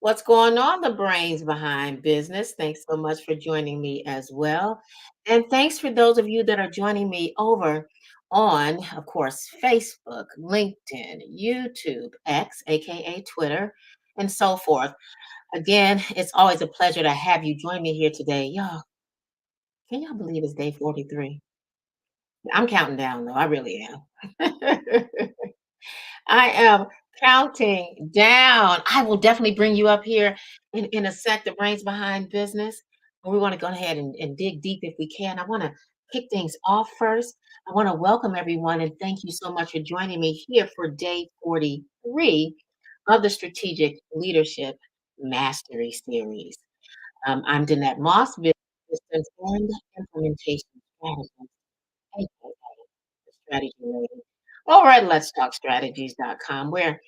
What's going on, the brains behind business? Thanks so much for joining me as well. And thanks for those of you that are joining me over on, of course, Facebook, LinkedIn, YouTube, X, aka Twitter, and so forth. Again, it's always a pleasure to have you join me here today. Y'all, can y'all believe it's day 43? I'm counting down though, I really am. I am counting down. I will definitely bring you up here in a sec, the brains behind business. And we want to go ahead and dig deep if we can. I want to kick things off first. I want to welcome everyone and thank you so much for joining me here for day 43 of the Strategic Leadership Mastery Series. I'm Danette Moss, Business Systems and Implementation Strategist, aka the Strategy Lady. Over at Let's Talk Strategies.com, where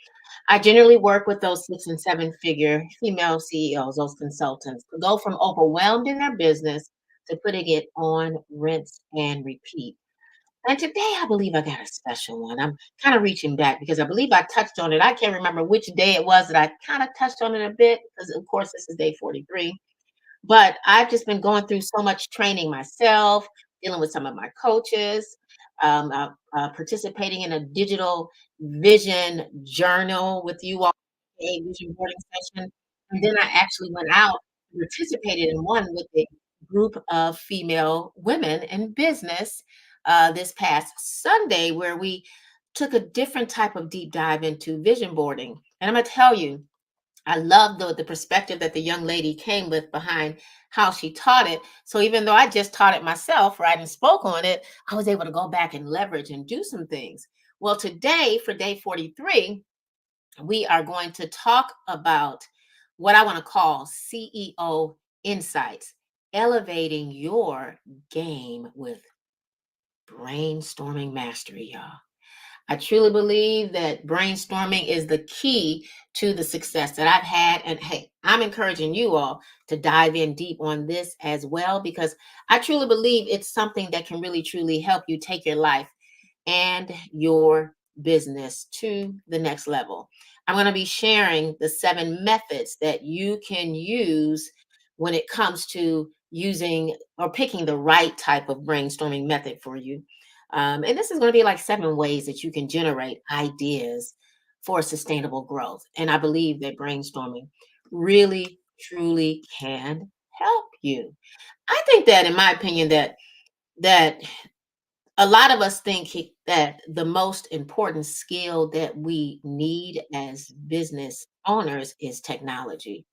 I generally work with those 6 and 7 figure female CEOs, those consultants, to go from overwhelmed in their business to putting it on rinse and repeat. And today I believe I got a special one. I'm kind of reaching back because I believe I touched on it. I can't remember which day it was that I kind of touched on it a bit because, of course, this is day 43. But I've just been going through so much training myself, dealing with some of my coaches, participating in a digital vision journal with you all, a vision boarding session. And then I actually went out and participated in one with a group of female women in business this past Sunday, where we took a different type of deep dive into vision boarding. And I'm going to tell you, I love the perspective that the young lady came with behind how she taught it. So even though I just taught it myself, right, and spoke on it, I was able to go back and leverage and do some things. Well, today for day 43, we are going to talk about what I want to call CEO insights, elevating your game with brainstorming mastery, y'all. I truly believe that brainstorming is the key to the success that I've had. And hey, I'm encouraging you all to dive in deep on this as well, because I truly believe it's something that can really, truly help you take your life and your business to the next level. I'm going to be sharing the 7 methods that you can use when it comes to using or picking the right type of brainstorming method for you. And this is going to be like 7 ways that you can generate ideas for sustainable growth. And I believe that brainstorming really, truly can help you. I think that, in my opinion, that a lot of us think that the most important skill that we need as business owners is technology.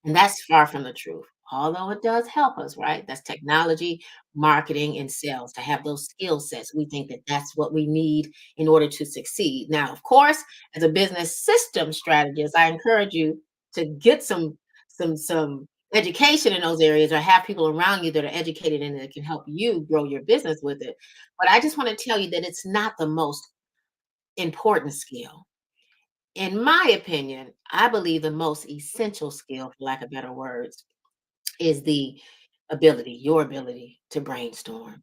And that's far from the truth. Although it does help us, right? That's technology, marketing, and sales to have those skill sets. We think that that's what we need in order to succeed. Now, of course, as a business system strategist, I encourage you to get some education in those areas or have people around you that are educated and that can help you grow your business with it. But I just want to tell you that it's not the most important skill. In my opinion, I believe the most essential skill, for lack of better words, is your ability to brainstorm.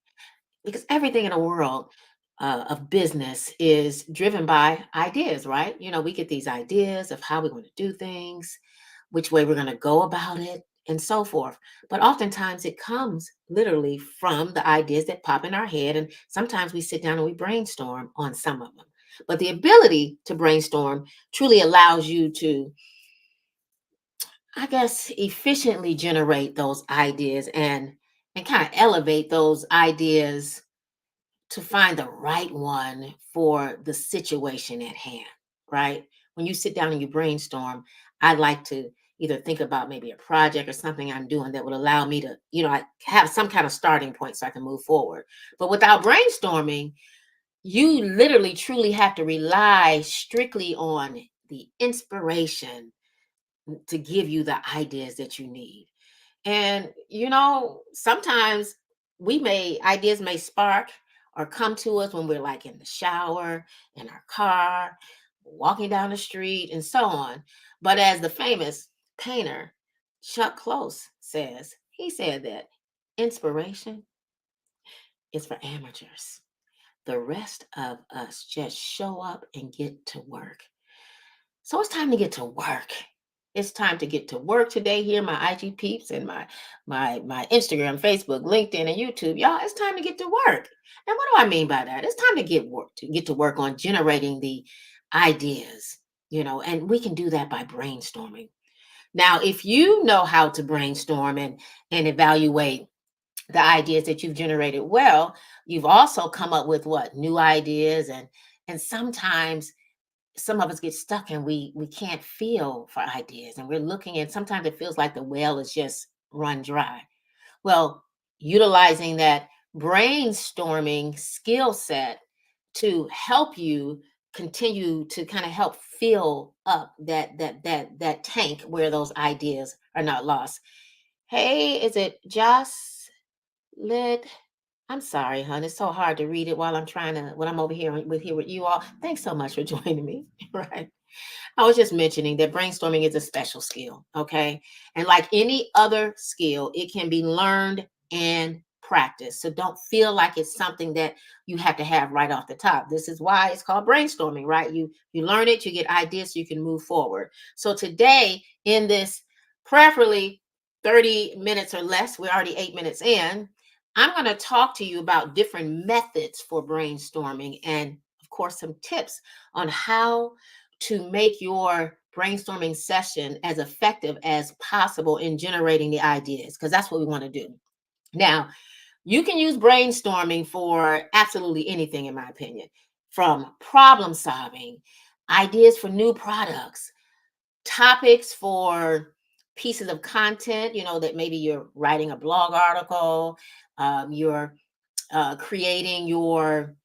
Because everything in the world of business is driven by ideas, right? We get these ideas of how we're going to do things, which way we're going to go about it, and so forth. But oftentimes it comes literally from the ideas that pop in our head. And sometimes we sit down and we brainstorm on some of them. But the ability to brainstorm truly allows you to, I guess, efficiently generate those ideas and kind of elevate those ideas to find the right one for the situation at hand, right? When you sit down and you brainstorm, I like to either think about maybe a project or something I'm doing that would allow me to, I have some kind of starting point so I can move forward. But without brainstorming, you literally truly have to rely strictly on the inspiration to give you the ideas that you need. And sometimes ideas may spark or come to us when we're like in the shower, in our car, walking down the street, and so on. But as the famous painter Chuck Close says, he said that inspiration is for amateurs. The rest of us just show up and get to work. So it's time to get to work. It's time to get to work today. Here, my IG peeps and my Instagram, Facebook, LinkedIn, and YouTube. Y'all, it's time to get to work. And what do I mean by that? It's time to get to work on generating the ideas, and we can do that by brainstorming. Now, if you know how to brainstorm and evaluate the ideas that you've generated well, you've also come up with what new ideas, and sometimes some of us get stuck and we can't feel for ideas, and we're looking, and sometimes it feels like the well is just run dry. Well, utilizing that brainstorming skill set to help you continue to kind of help fill up that tank where those ideas are not lost. Hey, is it Joss Lit? I'm sorry, hon. It's so hard to read it while I'm over here with you all. Thanks so much for joining me. Right. I was just mentioning that brainstorming is a special skill, okay? And like any other skill, it can be learned and practiced. So don't feel like it's something that you have to have right off the top. This is why it's called brainstorming, right? You learn it, you get ideas so you can move forward. So today in this preferably 30 minutes or less, we're already 8 minutes in, I'm going to talk to you about different methods for brainstorming and of course some tips on how to make your brainstorming session as effective as possible in generating the ideas, because that's what we want to do. Now, you can use brainstorming for absolutely anything, in my opinion, from problem solving, ideas for new products, topics for pieces of content, that maybe you're writing a blog article, you're creating you're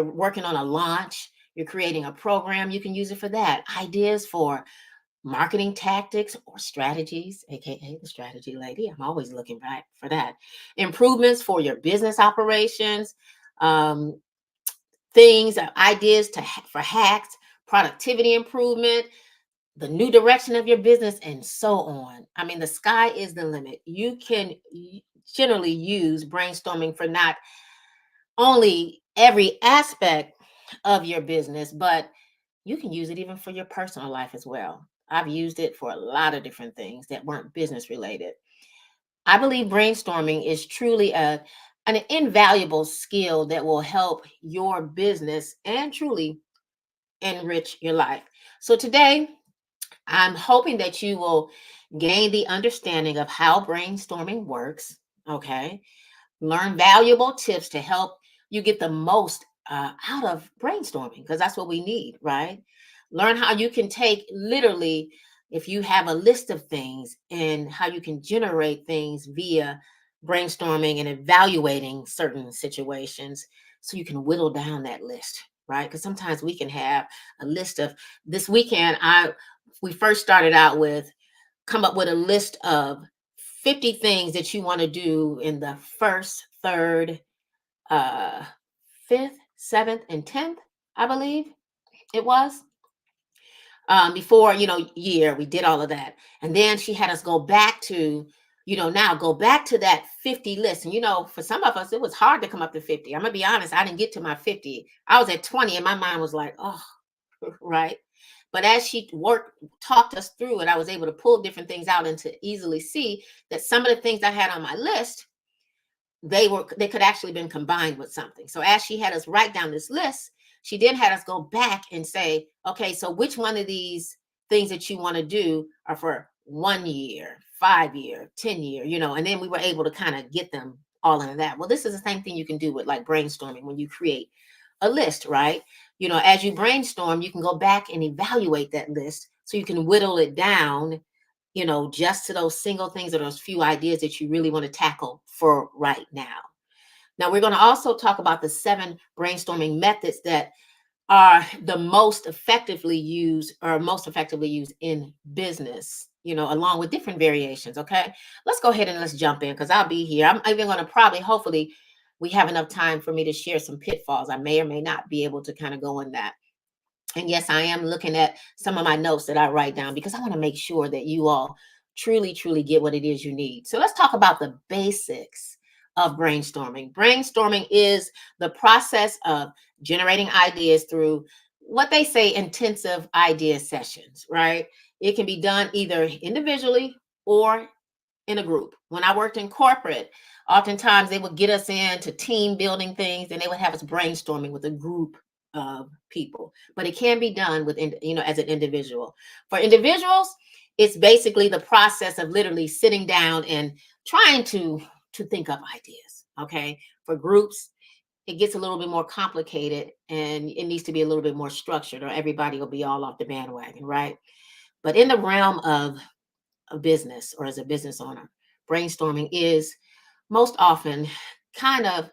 working on a launch, you're creating a program, you can use it for that. Ideas for marketing tactics or strategies, aka the strategy lady. I'm always looking back for that. Improvements for your business operations, um, things, ideas for hacks, productivity improvement, the new direction of your business, and so on. I mean, the sky is the limit. You can generally use brainstorming for not only every aspect of your business, but you can use it even for your personal life as well. I've used it for a lot of different things that weren't business related. I believe brainstorming is truly an invaluable skill that will help your business and truly enrich your life. So today, I'm hoping that you will gain the understanding of how brainstorming works. Okay. Learn valuable tips to help you get the most out of brainstorming, because that's what we need, right? Learn how you can take literally, if you have a list of things, and how you can generate things via brainstorming and evaluating certain situations so you can whittle down that list, right? Because sometimes we can have a list of this weekend. We first started out with come up with a list of 50 things that you want to do in the first, third, uh, fifth, seventh, and 10th, I believe it was. Before, year, we did all of that. And then she had us go back to, now go back to that 50 list. And, for some of us, it was hard to come up to 50. I'm going to be honest, I didn't get to my 50. I was at 20 and my mind was like, oh, right. But as she talked us through it, I was able to pull different things out and to easily see that some of the things I had on my list, they could actually been combined with something. So as she had us write down this list, she then had us go back and say, okay, so which one of these things that you want to do are for 1 year, 5 year, 10 year, and then we were able to kind of get them all into that. Well, this is the same thing you can do with like brainstorming when you create a list, right? As you brainstorm, you can go back and evaluate that list so you can whittle it down, just to those single things or those few ideas that you really want to tackle for right now. Now, we're going to also talk about the 7 brainstorming methods that are the most effectively used in business, along with different variations. Okay. Let's go ahead and let's jump in, because I'll be here. I'm even going to hopefully, we have enough time for me to share some pitfalls. I may or may not be able to kind of go in that. And yes, I am looking at some of my notes that I write down, because I want to make sure that you all truly, truly get what it is you need. So let's talk about the basics of brainstorming. Brainstorming is the process of generating ideas through what they say intensive idea sessions, right? It can be done either individually or in a group. When I worked in corporate, oftentimes they would get us into team building things and they would have us brainstorming with a group of people. But it can be done with, as an individual. For individuals, it's basically the process of literally sitting down and trying to think up ideas. Okay. For groups, it gets a little bit more complicated and it needs to be a little bit more structured or everybody will be all off the bandwagon, right? But in the realm of a business or as a business owner, brainstorming is most often kind of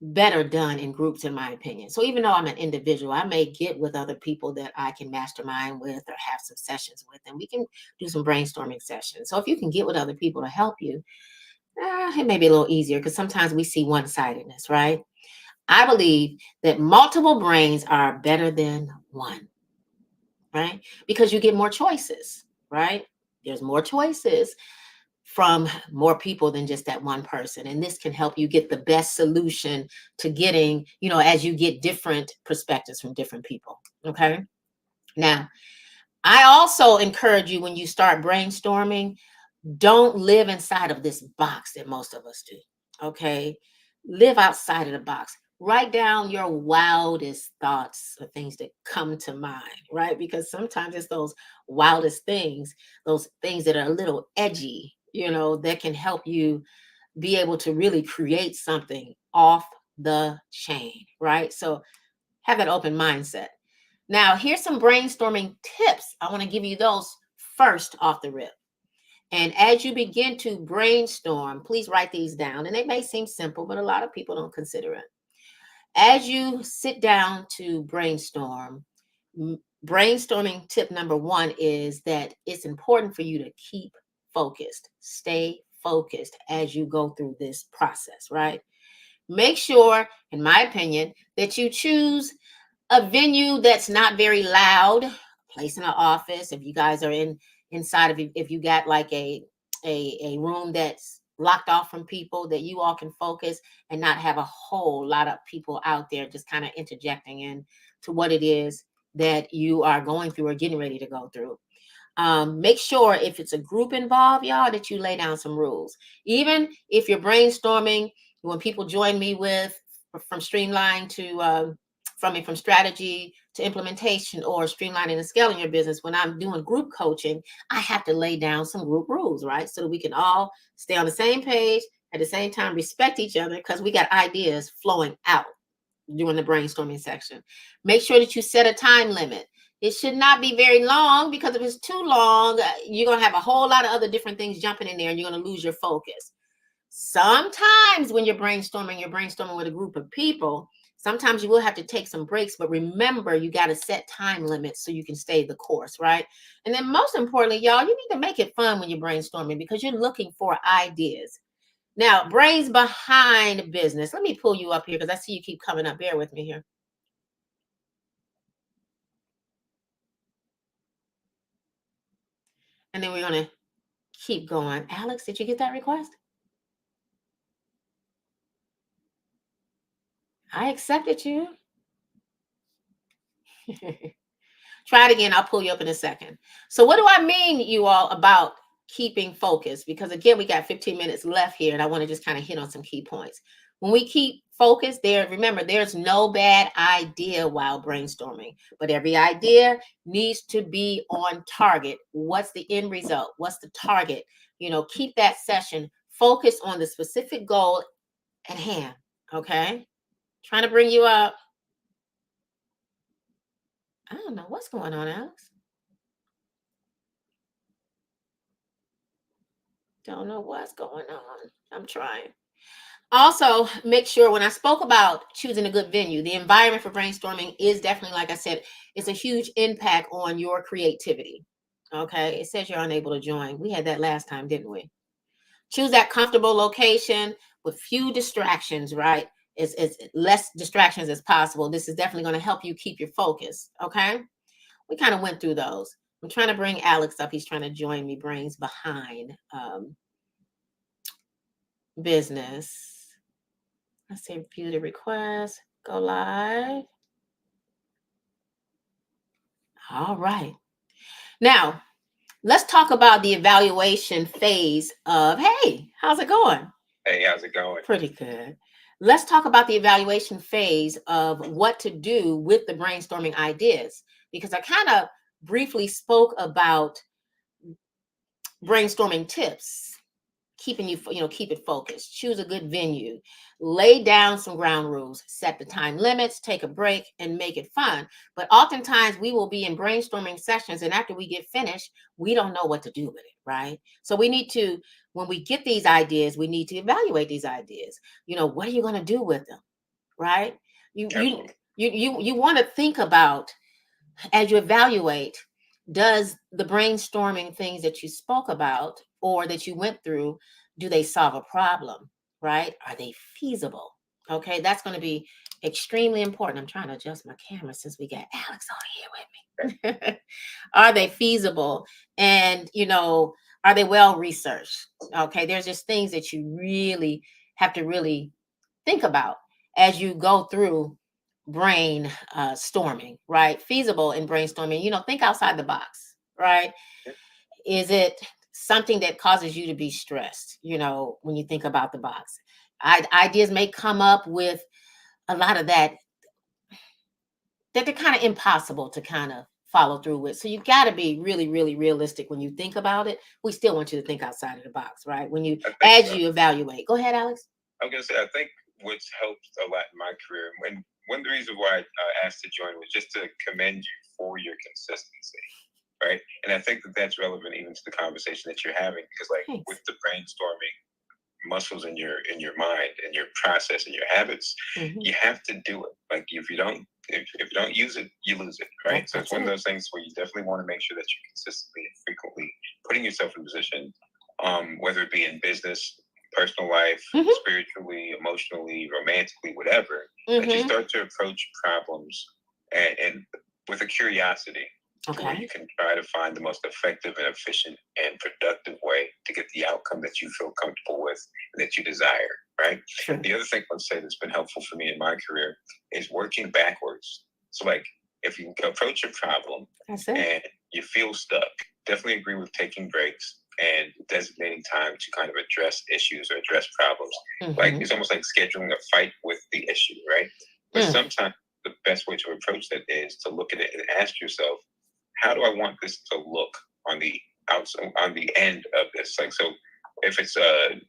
better done in groups, in my opinion. So even though I'm an individual, I may get with other people that I can mastermind with or have some sessions with, and we can do some brainstorming sessions. So if you can get with other people to help you, it may be a little easier because sometimes we see one-sidedness, right? I believe that multiple brains are better than one, right? Because you get more choices, right? There's more choices from more people than just that one person. And this can help you get the best solution to getting, as you get different perspectives from different people. Okay. Now, I also encourage you when you start brainstorming, don't live inside of this box that most of us do. Okay. Live outside of the box. Write down your wildest thoughts or things that come to mind, right? Because sometimes it's those wildest things, those things that are a little edgy, that can help you be able to really create something off the chain, right? So have that open mindset. Now, here's some brainstorming tips. I want to give you those first off the rip. And as you begin to brainstorm, please write these down. And they may seem simple, but a lot of people don't consider it. As you sit down to brainstorm, brainstorming tip number one is that it's important for you to keep focused, stay focused as you go through this process, right? Make sure, in my opinion, that you choose a venue that's not very loud, place in an office. If you guys are inside of, if you got like a room that's locked off from people, that you all can focus and not have a whole lot of people out there just kind of interjecting in to what it is that you are going through or getting ready to go through. Make sure if it's a group involved, y'all, that you lay down some rules. Even if you're brainstorming, when people join me with from streamline to from strategy to implementation or streamlining and scaling your business, when I'm doing group coaching, I have to lay down some group rules, right? So that we can all stay on the same page at the same time, respect each other because we got ideas flowing out during the brainstorming section. Make sure that you set a time limit. It should not be very long because if it's too long, you're going to have a whole lot of other different things jumping in there and you're going to lose your focus. Sometimes when you're brainstorming with a group of people. Sometimes you will have to take some breaks, but remember, you got to set time limits so you can stay the course, right? And then most importantly, y'all, you need to make it fun when you're brainstorming because you're looking for ideas. Now, brains behind business. Let me pull you up here because I see you keep coming up. Bear with me here. And then we're going to keep going. Alex, did you get that request? I accepted you. Try it again. I'll pull you up in a second. So what do I mean, you all, about keeping focus? Because again, we got 15 minutes left here and I want to just kind of hit on some key points. When we keep focus there, remember, there's no bad idea while brainstorming, but every idea needs to be on target. What's the end result? What's the target? Keep that session focused on the specific goal at hand. Okay. Trying to bring you up. I don't know what's going on, Alex. Don't know what's going on. I'm trying. Also, make sure when I spoke about choosing a good venue, the environment for brainstorming is definitely, like I said, it's a huge impact on your creativity. Okay. It says you're unable to join. We had that last time, didn't we? Choose that comfortable location with few distractions, right? It's less distractions as possible. This is definitely going to help you keep your focus. Okay. We kind of went through those. I'm trying to bring Alex up. He's trying to join me. Brains behind business. Let's say view the request, go live. All right. Now, Let's talk about the evaluation phase of, hey, how's it going? Hey, how's it going? Pretty good. Let's talk about the evaluation phase of what to do with the brainstorming ideas, because I kind of briefly spoke about brainstorming tips, keeping keep it focused, choose a good venue, lay down some ground rules, set the time limits, take a break, and make it fun. But oftentimes we will be in brainstorming sessions, and after we get finished, we don't know what to do with it, right? So we need to, when we get these ideas, we need to evaluate these ideas. What are you going to do with them, right? you you Absolutely. you want to think about, as you evaluate, does the brainstorming things that you spoke about or that you went through, do they solve a problem, right? Are they feasible? Okay, that's going to be extremely important. I'm trying to adjust my camera since we got Alex on here with me. Are they feasible? And are they well researched? Okay, there's just things that you really have to really think about as you go through brain storming, right? Feasible in brainstorming, think outside the box, right? Is it something that causes you to be stressed, when you think about the box? Ideas may come up with a lot of that they're kind of impossible to kind of follow through with. So you got to be really, really realistic when you think about it. We still want you to think outside of the box, right? I think As so. you evaluate. Go ahead, Alex. I'm gonna say I think what's helped a lot in my career, and one of the reasons why I asked to join was just to commend you for your consistency, right? And I think that that's relevant even to the conversation that you're having, because like Thanks. with the brainstorming muscles in your mind and your process and your habits, Mhm. you have to do it. Like if you don't use it, you lose it, right? So it's That's one of it. those things where you definitely want to make sure that you're consistently and frequently putting yourself in position, whether it be in business, personal life, Mhm. spiritually, emotionally, romantically, whatever, that you Mhm. start to approach problems and with a curiosity to where Okay. you can try to find the most effective and efficient and productive way to get the outcome that you feel comfortable with and that you desire, right? True. The other thing I would say that's been helpful for me in my career is working backwards. So, like, if you approach a problem That's it. and you feel stuck, definitely agree with taking breaks and designating time to kind of address issues or address problems. Like, Mhm. it's almost like scheduling a fight with the issue, right? But Mm. sometimes the best way to approach that is to look at it and ask yourself, how do I want this to look on the outside, on the end of this? Like, so if it's a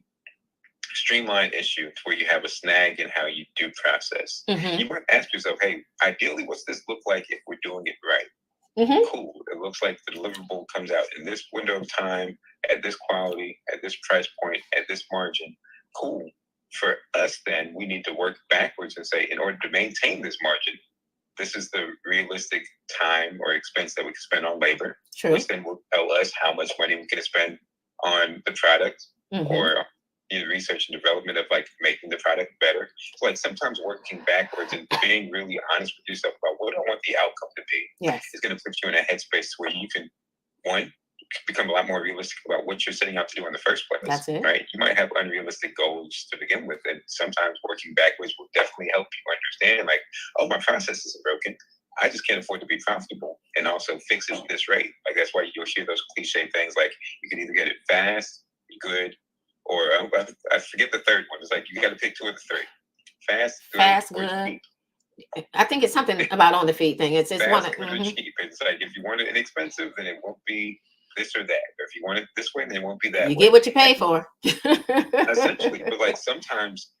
streamlined issue to where you have a snag in how you do process, Mhm. you might ask yourself, hey, ideally, what's this look like if we're doing it right? Mhm. Cool. It looks like the deliverable comes out in this window of time, at this quality, at this price point, at this margin. Cool. For us, then, we need to work backwards and say, in order to maintain this margin, this is the realistic time or expense that we can spend on labor, True. which then will tell us how much money we can spend on the product Mhm. or the research and development of like making the product better. So like sometimes working backwards and being really honest with yourself about what I want the outcome to be Yes. is going to put you in a headspace where you can, one, become a lot more realistic about what you're setting out to do in the first place. That's it. Right? You might have unrealistic goals to begin with, and sometimes working backwards will definitely help you understand, like, oh, my process isn't broken. I just can't afford to be profitable and also fix it at this rate. Like that's why you'll hear those cliche things like you can either get it fast, good, or I forget the third one. It's like you got to pick two of the three: fast, good, Fast, or good. cheap. I think it's something about on the feet thing. It's one Fast, of. good, or Mhm. cheap. It's like if you want it inexpensive, then it won't be this or that. Or if you want it this way, then it won't be that You way. get what you pay And for. essentially, but like sometimes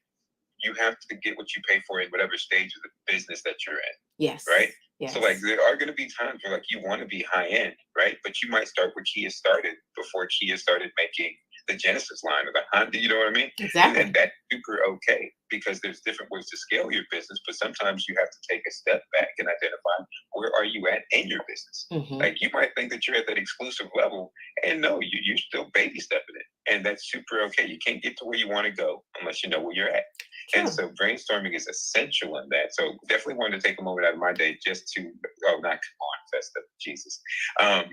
you have to get what you pay for in whatever stage of the business that you're in, Yes. right? So like Yes. there are going to be times where like you want to be high end, right? But you might start where Kia started before Kia started making the Genesis line or the Honda. You know what I mean? Exactly. And that's super okay because there's different ways to scale your business, but sometimes you have to take a step back and identify where are you at in your business. Mhm. Like you might think that you're at that exclusive level, and no, you're still baby stepping it, and that's super okay. You can't get to where you want to go unless you know where you're at. And True. so brainstorming is essential in that. So definitely wanted to take a moment out of my day just to, oh, not come on, festive, Jesus. Um,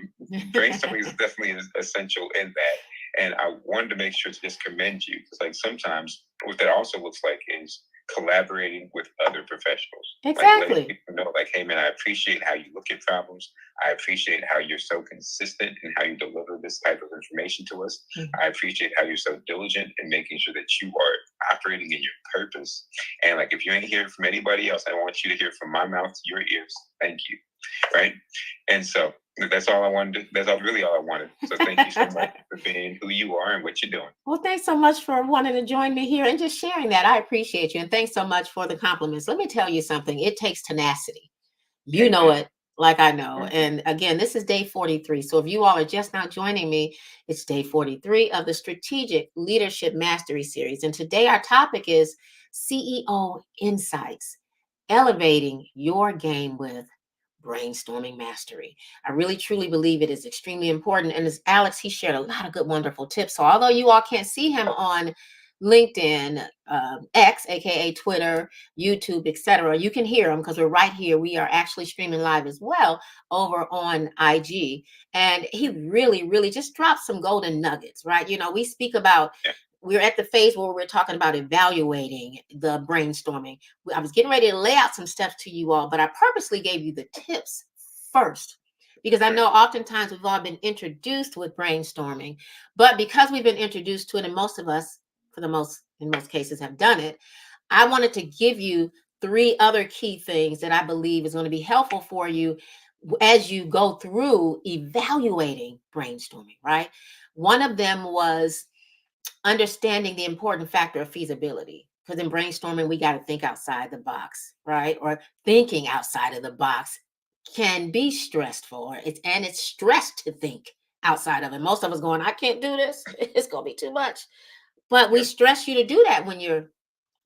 Brainstorming is definitely essential in that. And I wanted to make sure to just commend you because like sometimes what that also looks like is collaborating with other professionals, like letting Exactly. people know, like, hey man, I appreciate how you look at problems. I appreciate how you're so consistent and how you deliver this type of information to us. Mhm. I appreciate how you're so diligent in making sure that you are operating in your purpose. And like, if you ain't hearing from anybody else, I want you to hear from my mouth to your ears. Thank you. Right. And so that's all I wanted to, that's all, really all I wanted. So thank you so much for being who you are and what you're doing. Well, thanks so much for wanting to join me here and just sharing that. I appreciate you. And thanks so much for the compliments. Let me tell you something. It takes tenacity. You know Amen. it like I know. Mhm. And again, this is day 43. So if you all are just now joining me, it's day 43 of the Strategic Leadership Mastery Series. And today our topic is CEO Insights, elevating your game with brainstorming mastery. I really truly believe it is extremely important. And as Alex, he shared a lot of good, wonderful tips. So although you all can't see him on LinkedIn, X, aka Twitter, YouTube, etc., you can hear him because we're right here. We are actually streaming live as well over on IG. And he really, really just dropped some golden nuggets, right? You know, we speak about Yeah. we're at the phase where we're talking about evaluating the brainstorming. I was getting ready to lay out some steps to you all, but I purposely gave you the tips first because I Sure. know oftentimes we've all been introduced with brainstorming, but because we've been introduced to it, and most of us, in most cases, have done it, I wanted to give you three other key things that I believe is going to be helpful for you as you go through evaluating brainstorming, right? One of them was understanding the important factor of feasibility. Because in brainstorming, we got to think outside the box, right? Or thinking outside of the box can be stressful, or it's stress to think outside of it. Most of us going, I can't do this. It's gonna be too much. But we Yep. stress you to do that when you're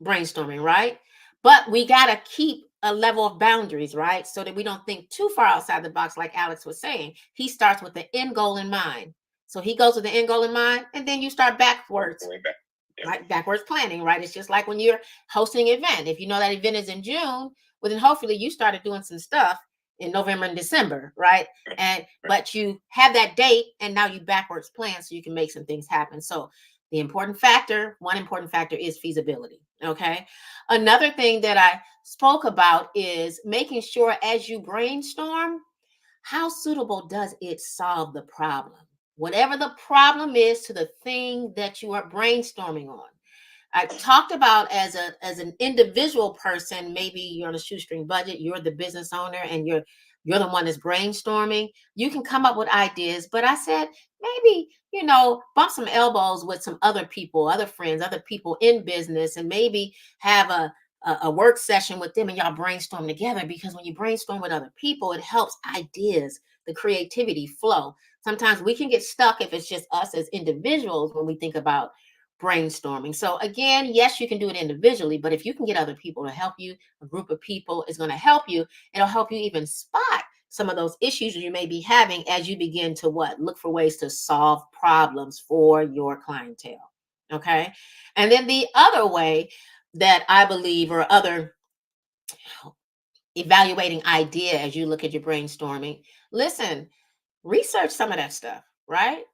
brainstorming, right? But we got to keep a level of boundaries, right? So that we don't think too far outside the box, like Alex was saying. He starts with the end goal in mind. So he goes with the end goal in mind, and then you start Work backwards, your way back. Yep. right? Backwards planning, right? It's just like when you're hosting an event. If you know that event is in June, well, then hopefully you started doing some stuff in November and December, right? Right. And Right. but you have that date, and now you backwards plan so you can make some things happen. So one important factor is feasibility. Okay. Another thing that I spoke about is making sure as you brainstorm, how suitable does it solve the problem? Whatever the problem is to the thing that you are brainstorming on. I talked about as an individual person, maybe you're on a shoestring budget, you're the business owner and you're the one that's brainstorming. You can come up with ideas, but I said maybe, bump some elbows with some other people, other friends, other people in business, and maybe have a work session with them and y'all brainstorm together, because when you brainstorm with other people, it helps ideas, the creativity flow. Sometimes we can get stuck if it's just us as individuals when we think about brainstorming. So again, yes, you can do it individually, but if you can get other people to help you, a group of people is going to help you. It'll help you even spot some of those issues you may be having as you begin to look for ways to solve problems for your clientele. Okay. And then the other way that I believe, or other evaluating idea as you look at your brainstorming, listen, research some of that stuff, right?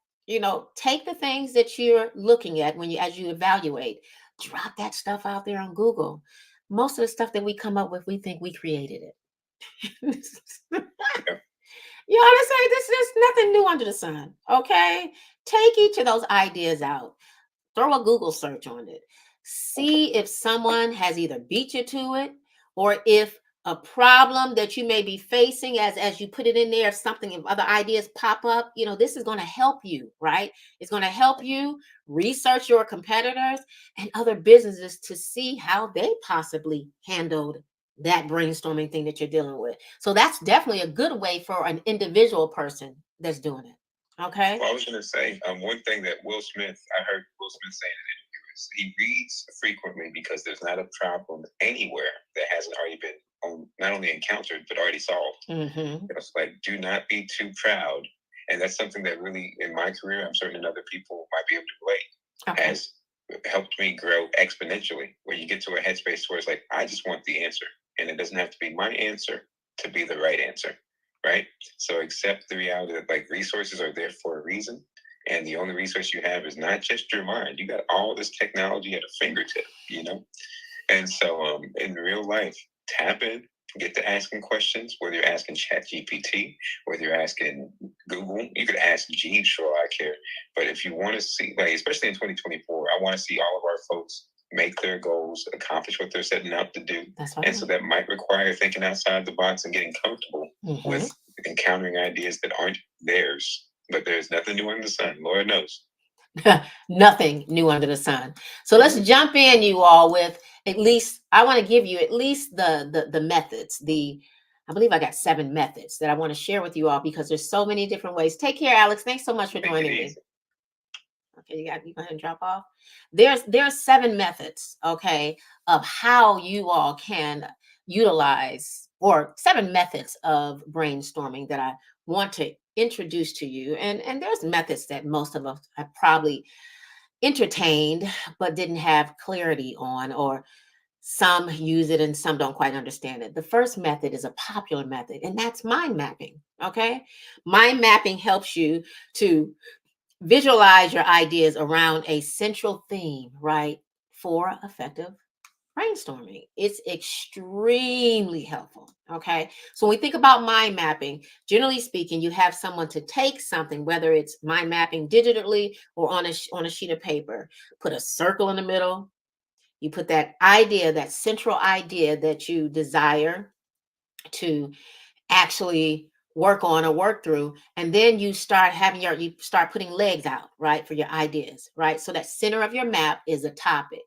Take the things that you're looking at as you evaluate, drop that stuff out there on Google. Most of the stuff that we come up with, we think we created it. Yep. You know what I'm saying? This is nothing new under the sun. Okay. Take each of those ideas out. Throw a Google search on it. See if someone has either beat you to it, or if a problem that you may be facing as you put it in there, if something, if other ideas pop up, this is going to help you, right? It's going to help you research your competitors and other businesses to see how they possibly handled that brainstorming thing that you're dealing with. So that's definitely a good way for an individual person that's doing it. Okay. Well, I was going to say, one thing that I heard Will Smith say in an interview is he reads frequently because there's not a problem anywhere that hasn't already been not only encountered, but already solved. Mm-hmm. It's like, do not be too proud. And that's something that really, in my career, I'm certain other people might be able to relate, Okay. has helped me grow exponentially, where you get to a headspace where it's like, I just want the answer. And it doesn't have to be my answer to be the right answer. Right. So accept the reality that like resources are there for a reason. And the only resource you have is not just your mind. You got all this technology at a fingertip, And so in real life, tap in, get to asking questions, whether you're asking ChatGPT, whether you're asking Google, you could ask G, sure, I care. But if you want to see, like, especially in 2024, I want to see all of our folks make their goals, accomplish what they're setting out to do. That's right. And so that might require thinking outside the box and getting comfortable with encountering ideas that aren't theirs. But there's nothing new under the sun, Lord knows. Nothing new under the sun. So let's jump in, you all, with at least, I want to give you at least the methods. I believe I got 7 methods that I want to share with you all because there's so many different ways. Take care, Alex. Thanks so much for joining me. Okay, you go ahead and drop off. There's 7 methods, okay, of how you all can utilize, or 7 methods of brainstorming that I want to introduce to you. And there's methods that most of us have probably entertained but didn't have clarity on, or some use it and some don't quite understand it. The first method is a popular method, and that's mind mapping. Okay, mind mapping helps you to visualize your ideas around a central theme, right, for effective brainstorming. It's extremely helpful. Okay. So when we think about mind mapping, generally speaking, you have someone to take something, whether it's mind mapping digitally or on a sheet of paper, put a circle in the middle. You put that idea, that central idea that you desire to actually work on or work through, and then you start you start putting legs out, right, for your ideas, right? So that center of your map is a topic.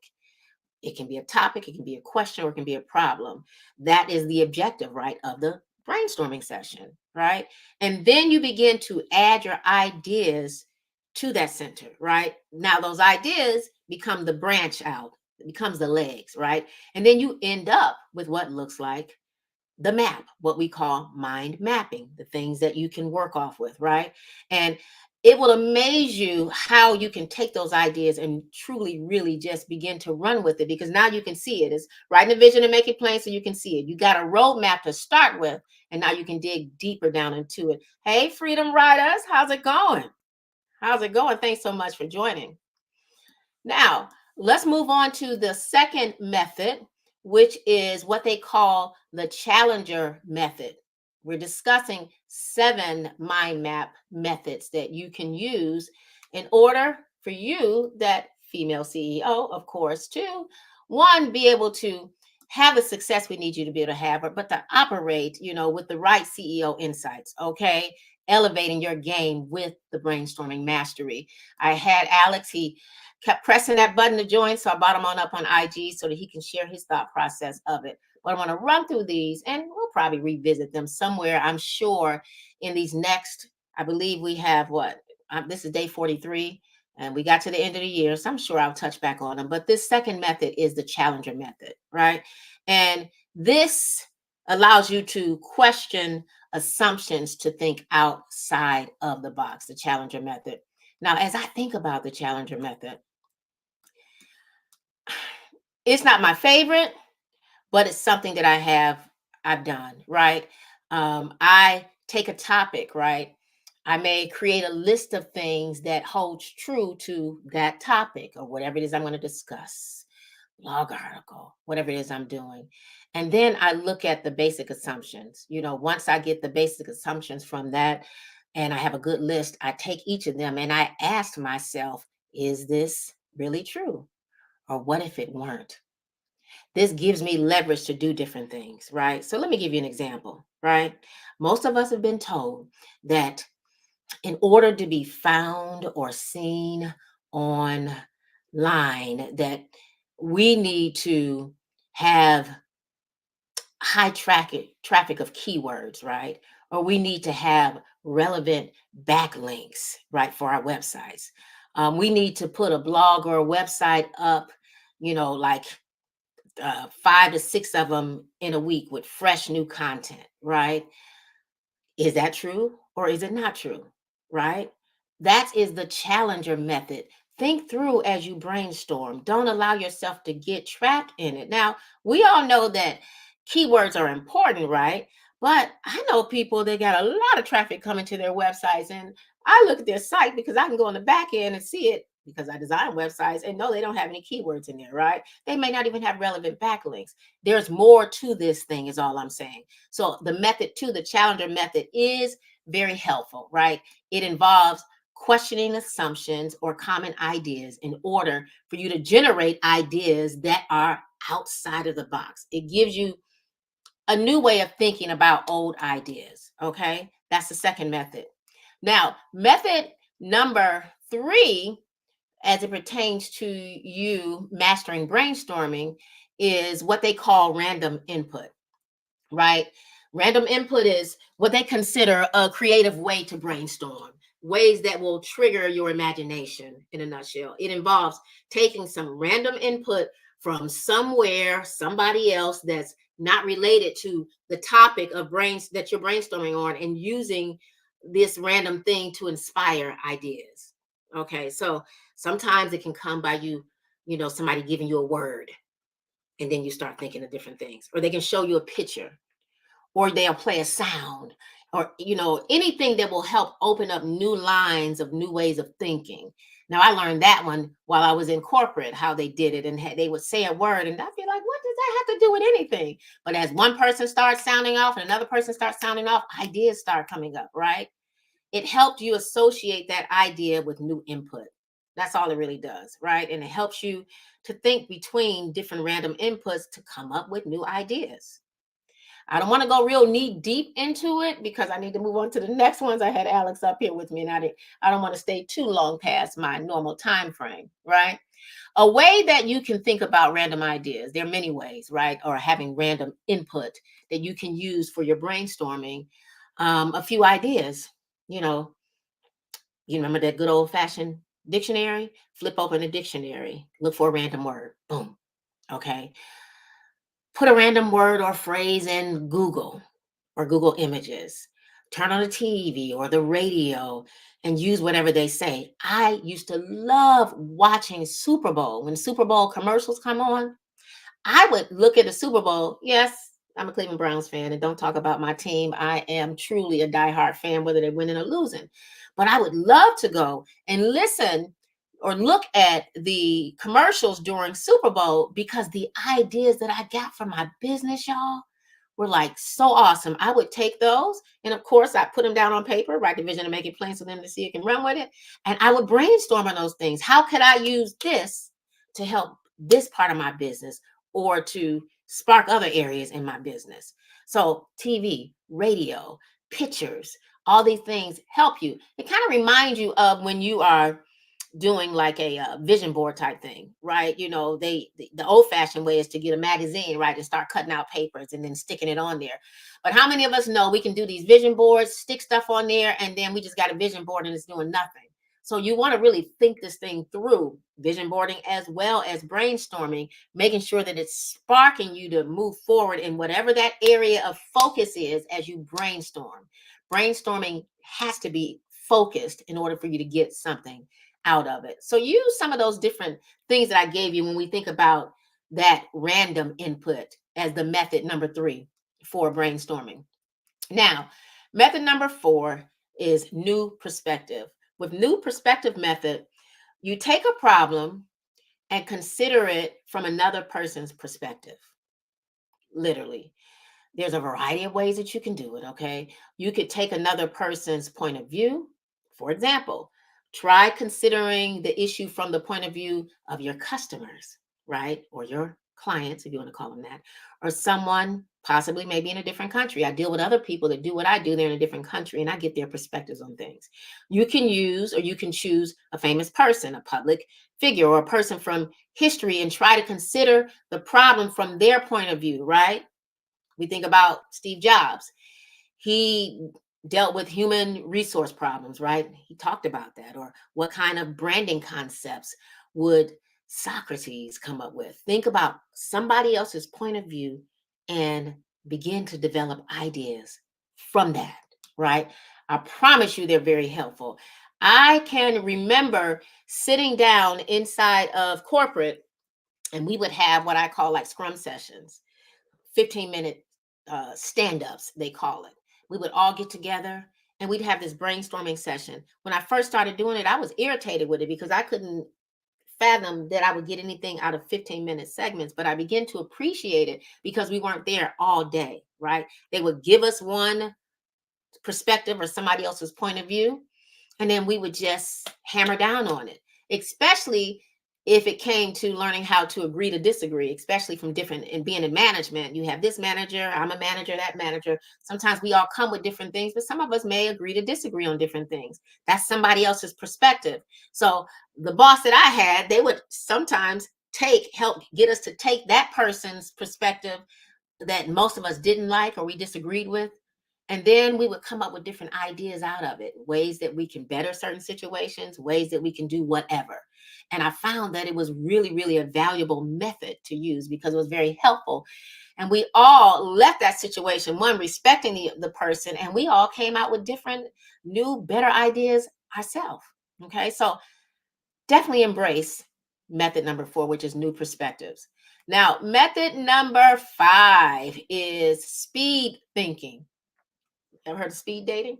It can be a topic, it can be a question, or it can be a problem. That is the objective, right, of the brainstorming session, right? And then you begin to add your ideas to that center, right? Now those ideas become the branch out, it becomes the legs, right? And then you end up with what looks like the map, what we call mind mapping, the things that you can work off with, right? And it will amaze you how you can take those ideas and truly, really just begin to run with it, because now you can see it. It's writing a vision and make it plain so you can see it. You got a roadmap to start with, and now you can dig deeper down into it. Hey, Freedom Riders, how's it going? How's it going? Thanks so much for joining. Now, let's move on to the second method, which is what they call the challenger method. We're discussing 7 mind map methods that you can use in order for you, that female CEO, of course, to one, be able to have the success we need you to be able to have, but to operate, with the right CEO insights, okay? Elevating your game with the brainstorming mastery. I had Alex, he kept pressing that button to join, so I brought him on up on IG so that he can share his thought process of it. But I want to run through these, and we'll probably revisit them somewhere, I'm sure, in these next, I believe we have what? This is day 43, and we got to the end of the year, so I'm sure I'll touch back on them. But this second method is the challenger method, right? And this allows you to question assumptions, to think outside of the box, the challenger method. Now, as I think about the challenger method, it's not my favorite, but it's something that I've done, right? I take a topic, right? I may create a list of things that holds true to that topic or whatever it is I'm going to discuss, blog article, whatever it is I'm doing. And then I look at the basic assumptions. Once I get the basic assumptions from that and I have a good list, I take each of them and I ask myself, is this really true? Or what if it weren't? This gives me leverage to do different things, right? So let me give you an example, right? Most of us have been told that in order to be found or seen online, that we need to have high traffic of keywords, right? Or we need to have relevant backlinks, right, for our websites. We need to put a blog or a website up, like 5 to 6 of them in a week with fresh new content, right? Is that true or is it not true? Right? That is the challenger method. Think through as you brainstorm. Don't allow yourself to get trapped in it. Now, we all know that keywords are important, right? But I know people that got a lot of traffic coming to their websites, and I look at their site because I can go on the back end and see it. because I design websites, and no, they don't have any keywords in there, right? They may not even have relevant backlinks. There's more to this thing, is all I'm saying. So the method two, the challenger method, is very helpful, right? It involves questioning assumptions or common ideas in order for you to generate ideas that are outside of the box. It gives you a new way of thinking about old ideas. Okay, that's the second method. Now, method number three, as it pertains to you mastering brainstorming, is what they call random input, right? Random input is what they consider a creative way to brainstorm, ways that will trigger your imagination in a nutshell. It involves taking some random input from somewhere, somebody else that's not related to the topic of brains that you're brainstorming on, and using this random thing to inspire ideas. Okay, so sometimes it can come by somebody giving you a word, and then you start thinking of different things, or they can show you a picture, or they'll play a sound, or anything that will help open up new lines of new ways of thinking. Now, I learned that one while I was in corporate, how they did it, and they would say a word, and I'd be like, what does that have to do with anything? But as one person starts sounding off and another person starts sounding off, ideas start coming up, right? It helped you associate that idea with new input. That's all it really does, right? And it helps you to think between different random inputs to come up with new ideas. I don't want to go real knee deep into it because I need to move on to the next ones. I had Alex up here with me, and I don't want to stay too long past my normal time frame, right? A way that you can think about random ideas, there are many ways, right? Or having random input that you can use for your brainstorming. A few ideas, you know, you remember that good old fashioned dictionary? Flip open a dictionary, look for a random word, boom. Okay. Put a random word or phrase in Google or Google Images. Turn on the TV or the radio and use whatever they say. I used to love watching Super Bowl. When Super Bowl commercials come on, I would look at the Super Bowl. Yes, I'm a Cleveland Browns fan, and don't talk about my team. I am truly a diehard fan, whether they're winning or losing. But I would love to go and listen or look at the commercials during Super Bowl, because the ideas that I got from my business, y'all, were like so awesome. I would take those, and of course, I put them down on paper, write the vision and make it plain so them to see it can run with it. And I would brainstorm on those things. How could I use this to help this part of my business, or to spark other areas in my business? So TV, radio, pictures, all these things help you. It kind of reminds you of when you are doing like a vision board type thing, right? The old fashioned way is to get a magazine, right, and start cutting out papers and then sticking it on there. But how many of us know we can do these vision boards, stick stuff on there, and then we just got a vision board and it's doing nothing? So you want to really think this thing through, vision boarding as well as brainstorming, making sure that it's sparking you to move forward in whatever that area of focus is as you brainstorm. Brainstorming has to be focused in order for you to get something out of it. So use some of those different things that I gave you when we think about that random input as the method number three for brainstorming. Now, method number four is new perspective. With new perspective method, you take a problem and consider it from another person's perspective. Literally. There's a variety of ways that you can do it, okay? You could take another person's point of view. For example, try considering the issue from the point of view of your customers, right? Or your clients, if you want to call them that, or someone possibly maybe in a different country. I deal with other people that do what I do. They're in a different country, and I get their perspectives on things. You can use, or you can choose a famous person, a public figure, or a person from history, and try to consider the problem from their point of view, right? We think about Steve Jobs. He dealt with human resource problems, right? He talked about that. Or what kind of branding concepts would Socrates come up with? Think about somebody else's point of view and begin to develop ideas from that, right? I promise you they're very helpful. I can remember sitting down inside of corporate, and we would have what I call like scrum sessions, 15-minute stand-ups, they call it. We would all get together and we'd have this brainstorming session. When I first started doing it, I was irritated with it because I couldn't fathom that I would get anything out of 15-minute segments, but I began to appreciate it because we weren't there all day, right? They would give us one perspective or somebody else's point of view, and then we would just hammer down on it, especially if it came to learning how to agree to disagree, especially from different and being in management. You have this manager, I'm a manager, that manager. Sometimes we all come with different things, but some of us may agree to disagree on different things. That's somebody else's perspective. So the boss that I had, they would sometimes help get us to take that person's perspective that most of us didn't like or we disagreed with. And then we would come up with different ideas out of it, ways that we can better certain situations, ways that we can do whatever. And I found that it was really, really a valuable method to use because it was very helpful. And we all left that situation, one, respecting the person, and we all came out with different, new, better ideas ourselves. Okay. So definitely embrace method number 4, which is new perspectives. Now, method number 5 is speed thinking. Ever heard of speed dating?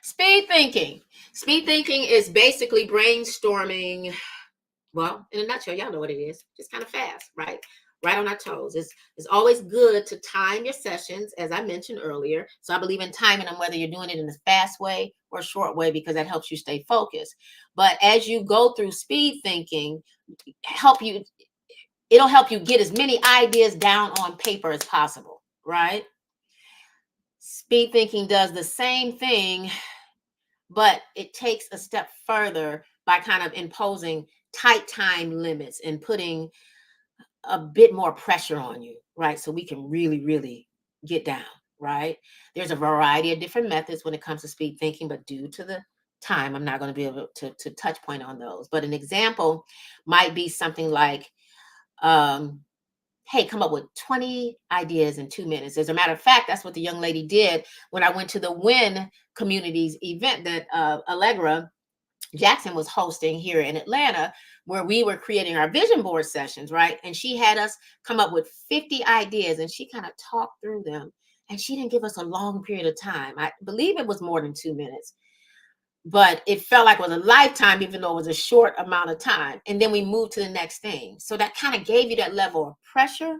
Speed thinking. Speed thinking is basically brainstorming. Well, in a nutshell, y'all know what it is. Just kind of fast, right? Right on our toes. It's always good to time your sessions, as I mentioned earlier. So I believe in timing them, whether you're doing it in a fast way or a short way, because that helps you stay focused. But as you go through speed thinking, help you, it'll help you get as many ideas down on paper as possible, right? Speed thinking does the same thing, but it takes a step further by kind of imposing tight time limits and putting a bit more pressure on you, right? So we can really, really get down, right? There's a variety of different methods when it comes to speed thinking, but due to the time, I'm not going to be able to touch point on those. But an example might be something like, um, hey, come up with 20 ideas in 2 minutes. As a matter of fact, that's what the young lady did when I went to the Win Communities event that Allegra Jackson was hosting here in Atlanta, where we were creating our vision board sessions, right? And she had us come up with 50 ideas and she kind of talked through them. And she didn't give us a long period of time. I believe it was more than 2 minutes, but it felt like it was a lifetime, even though it was a short amount of time. And then we moved to the next thing. So that kind of gave you that level of pressure,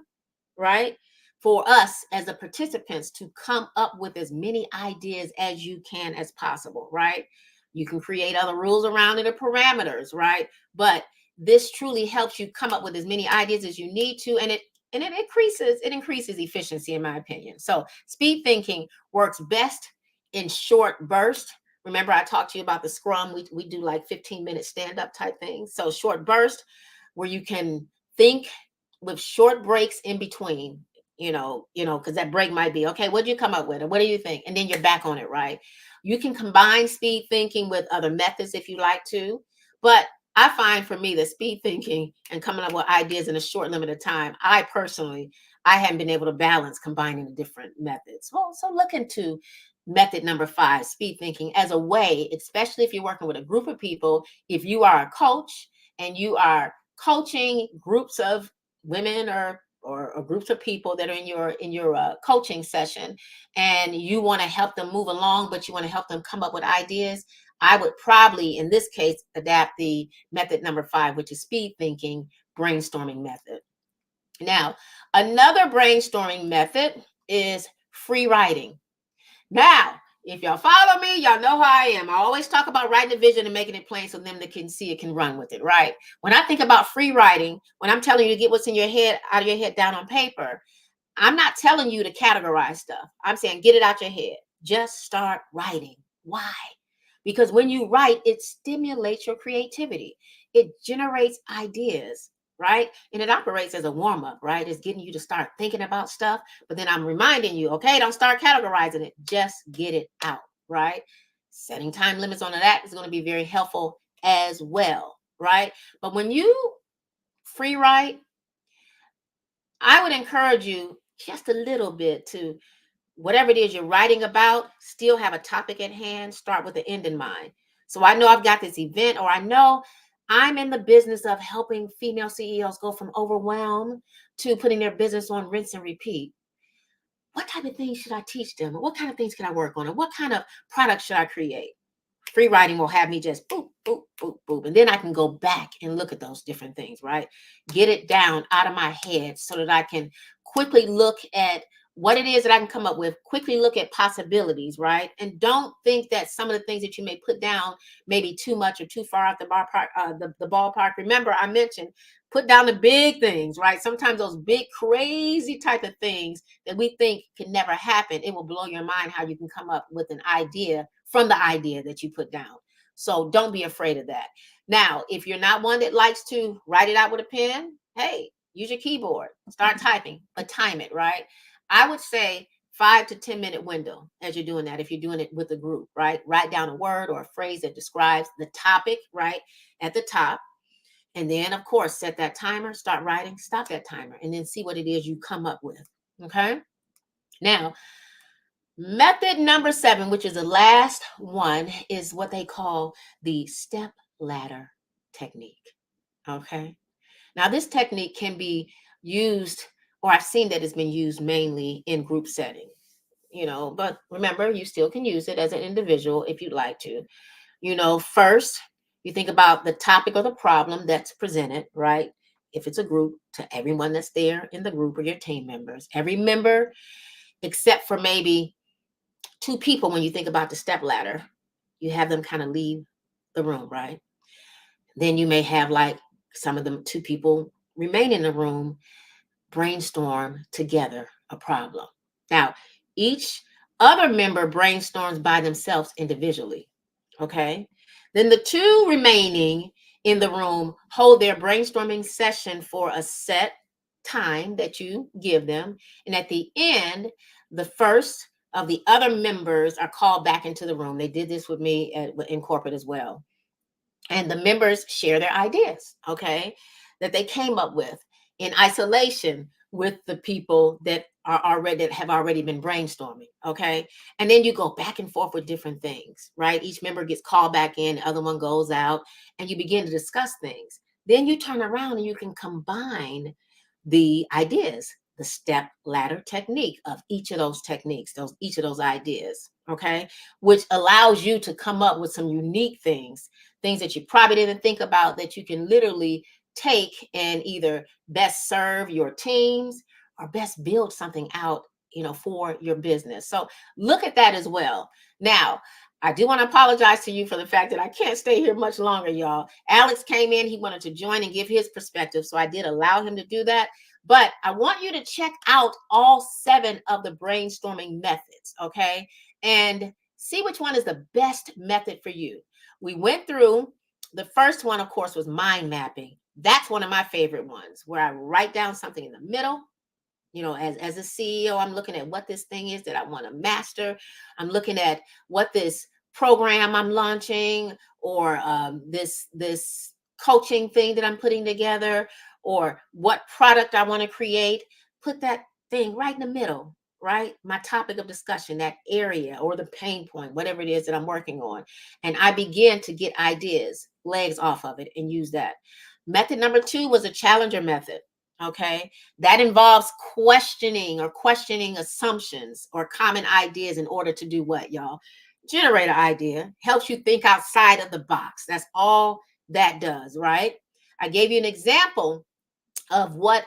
right? For us as the participants to come up with as many ideas as you can as possible, right? You can create other rules around it or parameters, right? But this truly helps you come up with as many ideas as you need to, and it increases efficiency, in my opinion. So speed thinking works best in short bursts. Remember, I talked to you about the scrum. We do like 15-minute stand-up type things. So short burst where you can think with short breaks in between, because that break might be, okay, what did you come up with? Or what do you think? And then you're back on it, right? You can combine speed thinking with other methods if you like to. But I find for me that speed thinking and coming up with ideas in a short limited time, I haven't been able to balance combining the different methods. Well, so look into method number 5, speed thinking, as a way, especially if you're working with a group of people, if you are a coach and you are coaching groups of women or groups of people that are in your coaching session, and you want to help them move along, but you want to help them come up with ideas. I would probably, in this case, adapt the method number 5, which is speed thinking brainstorming method. Now, another brainstorming method is free writing. Now, if y'all follow me, y'all know how I am. I always talk about writing a vision and making it plain so them that can see it can run with it, right? When I think about free writing, when I'm telling you to get what's in your head out of your head down on paper, I'm not telling you to categorize stuff. I'm saying get it out your head. Just start writing. Why? Because when you write, it stimulates your creativity. It generates ideas, right? And it operates as a warm up, right? It's getting you to start thinking about stuff. But then I'm reminding you, okay, don't start categorizing it. Just get it out, right? Setting time limits on that is going to be very helpful as well, right? But when you free write, I would encourage you just a little bit to whatever it is you're writing about, still have a topic at hand, start with the end in mind. So I know I've got this event, or I know I'm in the business of helping female CEOs go from overwhelm to putting their business on rinse and repeat. What type of things should I teach them? Or what kind of things can I work on? Or what kind of products should I create? Free writing will have me just boop, boop, boop, boop. And then I can go back and look at those different things, right? Get it down out of my head so that I can quickly look at what it is that I can come up with, quickly look at possibilities, right? And don't think that some of the things that you may put down may be too much or too far out the ballpark. The ballpark. Remember, I mentioned put down the big things, right? Sometimes those big, crazy type of things that we think can never happen, it will blow your mind how you can come up with an idea from the idea that you put down. So don't be afraid of that. Now, if you're not one that likes to write it out with a pen, hey, use your keyboard, start typing, but time it, right? I would say 5 to 10 minute window as you're doing that. If you're doing it with a group, right? Write down a word or a phrase that describes the topic, right? At the top. And then, of course, set that timer, start writing, stop that timer, and then see what it is you come up with. Okay. Now, method number 7, which is the last one, is what they call the step ladder technique. Okay. Now, this technique can be used, or I've seen that it's been used mainly in group setting, but remember, you still can use it as an individual if you'd like to. First, you think about the topic or the problem that's presented, right? If it's a group, to everyone that's there in the group or your team members, every member, except for maybe 2 people, when you think about the step ladder, you have them kind of leave the room, right? Then you may have like some of them 2 people remain in the room, brainstorm together a problem. Now, each other member brainstorms by themselves individually. Okay. Then the 2 remaining in the room hold their brainstorming session for a set time that you give them. And at the end, the first of the other members are called back into the room. They did this with me in corporate as well, and the members share their ideas, okay, that they came up with in isolation with the people that have already been brainstorming, okay. And then you go back and forth with different things, right? Each member gets called back in, the other one goes out, and you begin to discuss things. Then you turn around and you can combine the ideas, the step ladder technique of each of those techniques, each of those ideas, okay, which allows you to come up with some unique things that you probably didn't think about, that you can literally take and either best serve your teams or best build something out, for your business. So look at that as well. Now, I do want to apologize to you for the fact that I can't stay here much longer, y'all. Alex came in, he wanted to join and give his perspective, so I did allow him to do that. But I want you to check out all 7 of the brainstorming methods, okay? And see which one is the best method for you. We went through the first one, of course, was mind mapping. That's one of my favorite ones, where I write down something in the middle. As a CEO, I'm looking at what this thing is that I want to master. I'm looking at what this program I'm launching, or this coaching thing that I'm putting together, or what product I want to create. Put that thing right in the middle, right? My topic of discussion, that area or the pain point, whatever it is that I'm working on. And I begin to get ideas, legs off of it, and use that. Method number 2 was a challenger method. Okay. That involves questioning assumptions or common ideas in order to do what, y'all? Generate an idea. Helps you think outside of the box. That's all that does, right? I gave you an example of what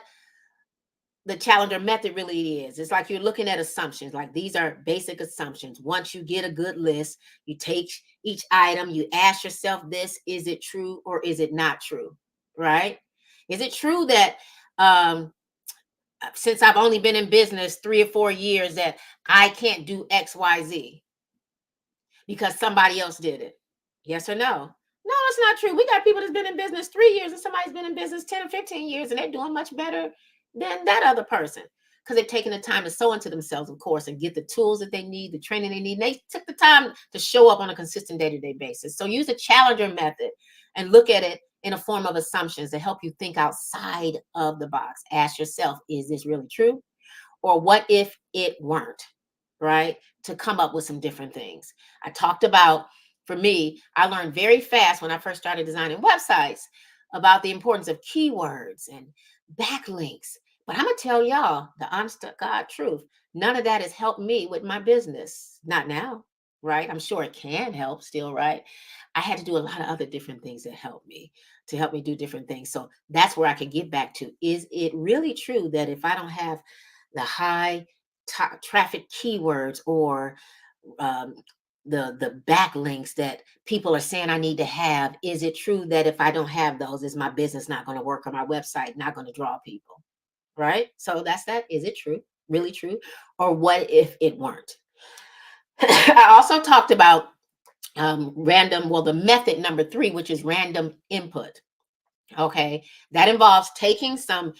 the challenger method really is. It's like you're looking at assumptions. Like, these are basic assumptions. Once you get a good list, you take each item, you ask yourself this: is it true or is it not true? Right? Is it true that since I've only been in business 3 or 4 years, that I can't do XYZ because somebody else did it? Yes or no? No, it's not true. We got people that's been in business 3 years, and somebody's been in business 10 or 15 years, and they're doing much better than that other person, because they've taken the time to sow into themselves, of course, and get the tools that they need, the training they need. And they took the time to show up on a consistent day-to-day basis. So use a challenger method and look at it in a form of assumptions to help you think outside of the box. Ask yourself, is this really true? Or what if it weren't? Right? To come up with some different things. I talked about, for me, I learned very fast when I first started designing websites about the importance of keywords and backlinks. But I'm going to tell y'all the honest to God truth. None of that has helped me with my business. Not now. right? I'm sure it can help still, right? I had to do a lot of other different things that helped me to help me do different things. So that's where I could get back to. Is it really true that if I don't have the high traffic keywords or um, the backlinks that people are saying I need to have, is it true that if I don't have those, is my business not going to work or my website not going to draw people? Right? So that's that. Is it true? Really true? Or what if it weren't? I also talked about the method number three, which is random input. Okay. That involves taking some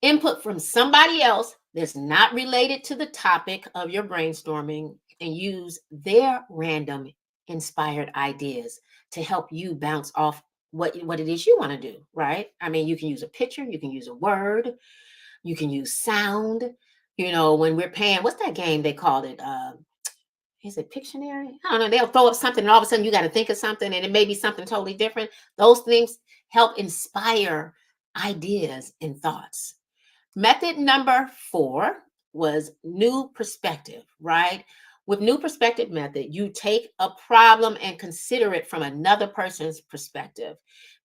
input from somebody else that's not related to the topic of your brainstorming and use their random inspired ideas to help you bounce off what it is you want to do, right? I mean, you can use a picture, you can use a word, you can use sound. When we're paying, what's that game they called it? Is it Pictionary? I don't know. They'll throw up something, and all of a sudden you got to think of something, and it may be something totally different. Those things help inspire ideas and thoughts. Method number four was new perspective, right? With new perspective method, you take a problem and consider it from another person's perspective.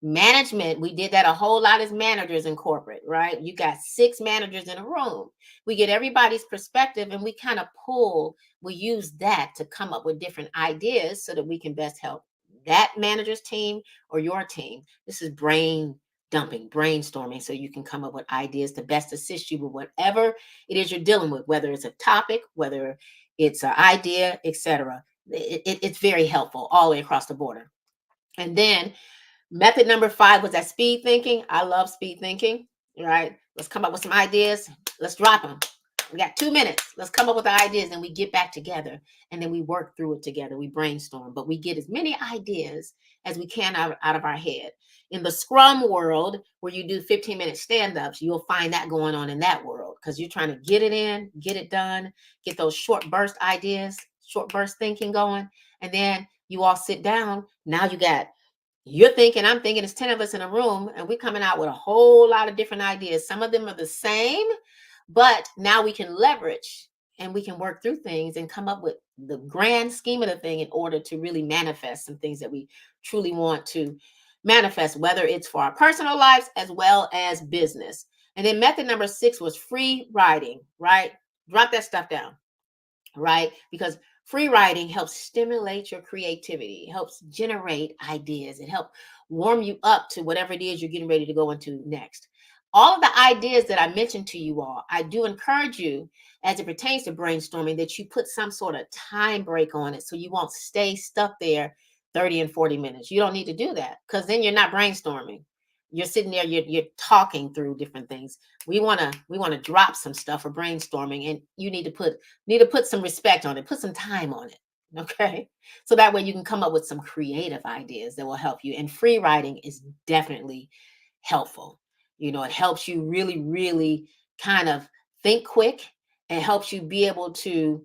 Management, we did that a whole lot as managers in corporate, right? You got six managers in a room. We get everybody's perspective and we use that to come up with different ideas so that we can best help that manager's team or your team. This is brainstorming, so you can come up with ideas to best assist you with whatever it is you're dealing with, whether it's a topic, whether it's an idea, etc. It's very helpful all the way across the border. And then method number five was that speed thinking. I love speed thinking. Right? Let's come up with some ideas. Let's drop them. We got 2 minutes. Let's come up with the ideas, and we get back together, and then we work through it together. We brainstorm, but we get as many ideas as we can out of our head. In the Scrum world, where you do 15-minute stand-ups, you'll find that going on in that world because you're trying to get it in, get it done, get those short burst ideas, short burst thinking going, and then you all sit down. Now you're thinking, I'm thinking, it's 10 of us in a room, and we're coming out with a whole lot of different ideas. Some of them are the same, but now we can leverage and we can work through things and come up with the grand scheme of the thing in order to really manifest some things that we truly want to manifest, whether it's for our personal lives as well as business. And then method number six was free writing, right? Drop that stuff down, right? Because free writing helps stimulate your creativity, it helps generate ideas, it helps warm you up to whatever it is you're getting ready to go into next. All of the ideas that I mentioned to you all, I do encourage you as it pertains to brainstorming that you put some sort of time break on it so you won't stay stuck there 30 and 40 minutes. You don't need to do that because then you're not brainstorming. You're sitting there, you're talking through different things. We want to drop some stuff for brainstorming, and you need to put some respect on it, put some time on it. Okay. So that way you can come up with some creative ideas that will help you. And free writing is definitely helpful. It helps you really, really kind of think quick. It helps you be able to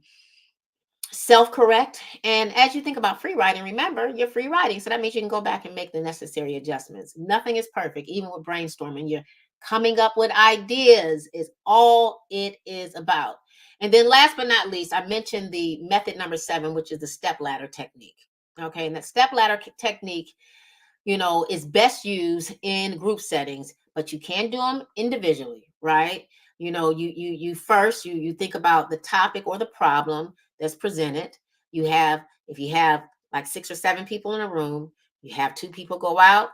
self correct. And as you think about free writing, remember you're free writing. So that means you can go back and make the necessary adjustments. Nothing is perfect, even with brainstorming. You're coming up with ideas, is all it is about. And then last but not least, I mentioned the method number seven, which is the step ladder technique. Okay. And that step ladder technique is best used in group settings, but you can do them individually, right? You first you think about the topic or the problem that's presented. If you have like six or seven people in a room, you have two people go out,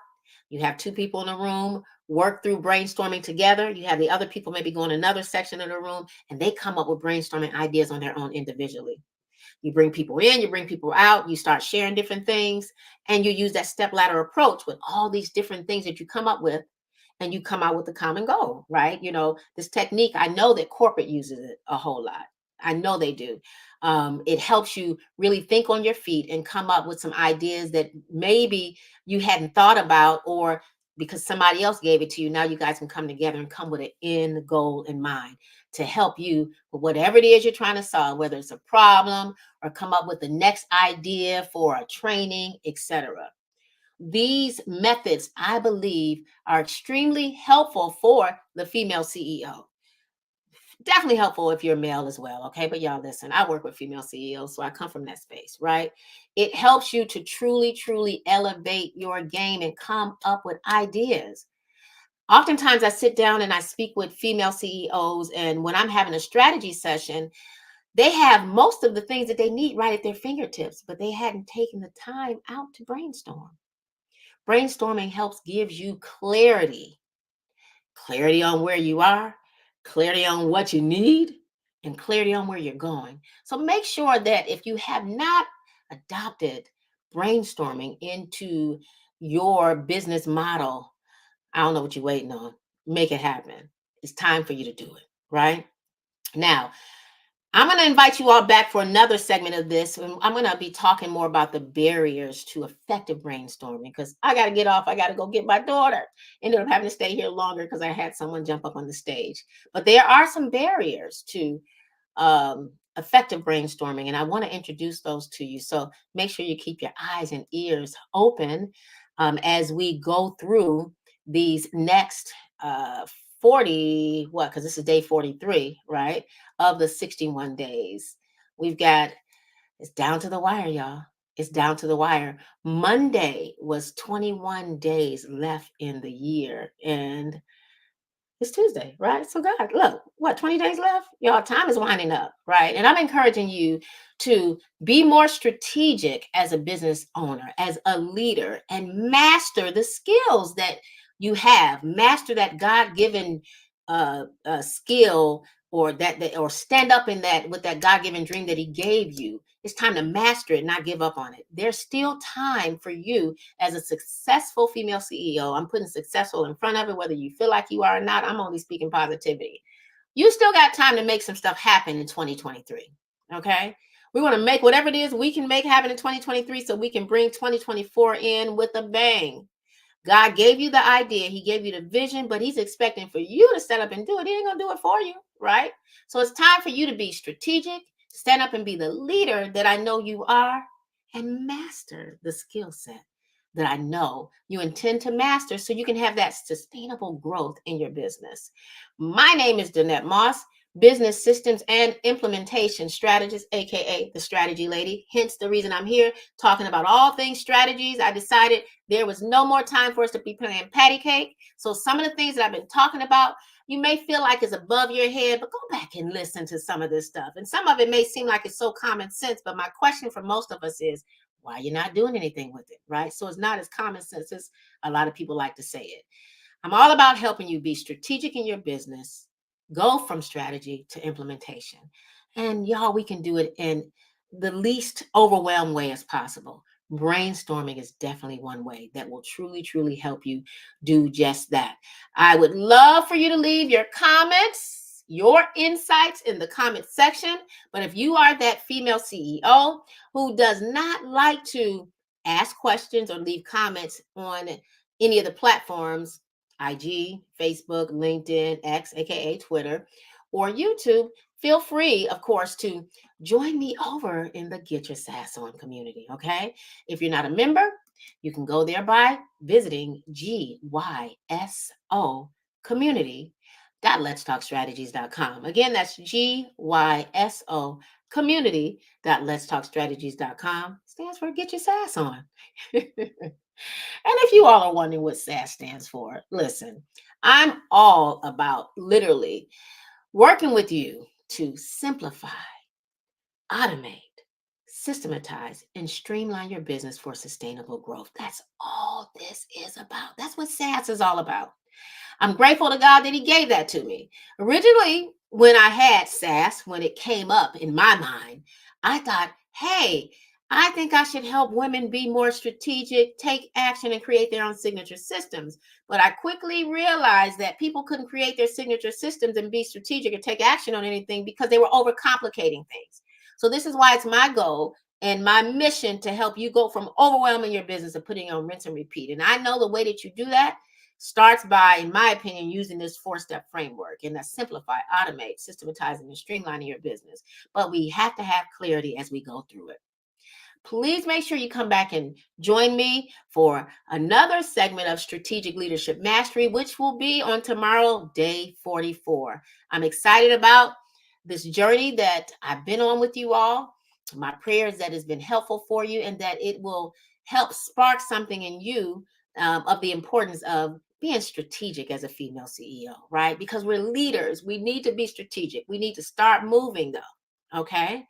you have two people in a room, work through brainstorming together. You have the other people maybe go in another section of the room, and they come up with brainstorming ideas on their own individually. You bring people in, you bring people out, you start sharing different things, and you use that step ladder approach with all these different things that you come up with, and you come out with a common goal, right? This technique, I know that corporate uses it a whole lot. I know they do. It helps you really think on your feet and come up with some ideas that maybe you hadn't thought about, or because somebody else gave it to you, now you guys can come together and come with an end goal in mind to help you with whatever it is you're trying to solve, whether it's a problem or come up with the next idea for a training, etc. These methods, I believe, are extremely helpful for the female CEO. Definitely helpful if you're male as well. Okay. But y'all listen, I work with female CEOs, so I come from that space, right? It helps you to truly, truly elevate your game and come up with ideas. Oftentimes I sit down and I speak with female CEOs, and when I'm having a strategy session, they have most of the things that they need right at their fingertips, but they hadn't taken the time out to brainstorm. Brainstorming helps gives you clarity on where you are, clarity on what you need, and clarity on where you're going. So make sure that if you have not adopted brainstorming into your business model, I don't know what you're waiting on. Make it happen. It's time for you to do it, right? Now, I'm going to invite you all back for another segment of this. And I'm going to be talking more about the barriers to effective brainstorming because I got to get off. I got to go get my daughter. Ended up having to stay here longer because I had someone jump up on the stage. But there are some barriers to effective brainstorming, and I want to introduce those to you. So make sure you keep your eyes and ears open as we go through these next 40, what? Because this is day 43, right? Of the 61 days. We've got, it's down to the wire, y'all. It's down to the wire. Monday was 21 days left in the year. And it's Tuesday, right? So God, look, what, 20 days left? Y'all, time is winding up, right? And I'm encouraging you to be more strategic as a business owner, as a leader, and master the skills that you have. Master that God-given skill, or or stand up in that with that God-given dream that He gave you. It's time to master it, not give up on it. There's still time for you as a successful female CEO. I'm putting successful in front of it, whether you feel like you are or not. I'm only speaking positivity. You still got time to make some stuff happen in 2023. Okay. We want to make whatever it is we can make happen in 2023 so we can bring 2024 in with a bang. God gave you the idea, He gave you the vision, but He's expecting for you to stand up and do it. He ain't gonna do it for you, right? So it's time for you to be strategic, stand up and be the leader that I know you are, and master the skill set that I know you intend to master so you can have that sustainable growth in your business. My name is Danette Moss, business systems and implementation strategist, aka the strategy lady. Hence the reason I'm here talking about all things strategies. I decided there was no more time for us to be playing patty cake. So some of the things that I've been talking about, you may feel like it's above your head, but go back and listen to some of this stuff. And some of it may seem like it's so common sense, but my question for most of us is, why you're not doing anything with it, right? So it's not as common sense as a lot of people like to say it. I'm all about helping you be strategic in your business, go from strategy to implementation. And y'all, we can do it in the least overwhelmed way as possible. Brainstorming is definitely one way that will truly, truly help you do just that. I would love for you to leave your comments, your insights in the comment section. But if you are that female CEO who does not like to ask questions or leave comments on any of the platforms, IG, Facebook, LinkedIn, X, aka Twitter, or YouTube, feel free, of course, to join me over in the Get Your Sass On community. Okay. If you're not a member, you can go there by visiting GYSO community.letstalkstrategies.com. Again, that's GYSO community.letstalkstrategies.com. Stands for Get Your Sass On. And if you all are wondering what SAS stands for, listen, I'm all about literally working with you to simplify, automate, systematize, and streamline your business for sustainable growth. That's all this is about. That's what SAS is all about. I'm grateful to God that He gave that to me. Originally, when I had SAS, when it came up in my mind, I thought, hey, I think I should help women be more strategic, take action, and create their own signature systems. But I quickly realized that people couldn't create their signature systems and be strategic or take action on anything because they were overcomplicating things. So this is why it's my goal and my mission to help you go from overwhelming your business and putting on rinse and repeat. And I know the way that you do that starts by, in my opinion, using this 4-step framework, and that's simplify, automate, systematizing, and streamlining your business. But we have to have clarity as we go through it. please make sure you come back and join me for another segment of Strategic Leadership Mastery, which will be on tomorrow, day 44. I'm excited about this journey that I've been on with you all. My prayer is that it's been helpful for you and that it will help spark something in you of the importance of being strategic as a female CEO, right? Because we're leaders. We need to be strategic. We need to start moving, though, okay?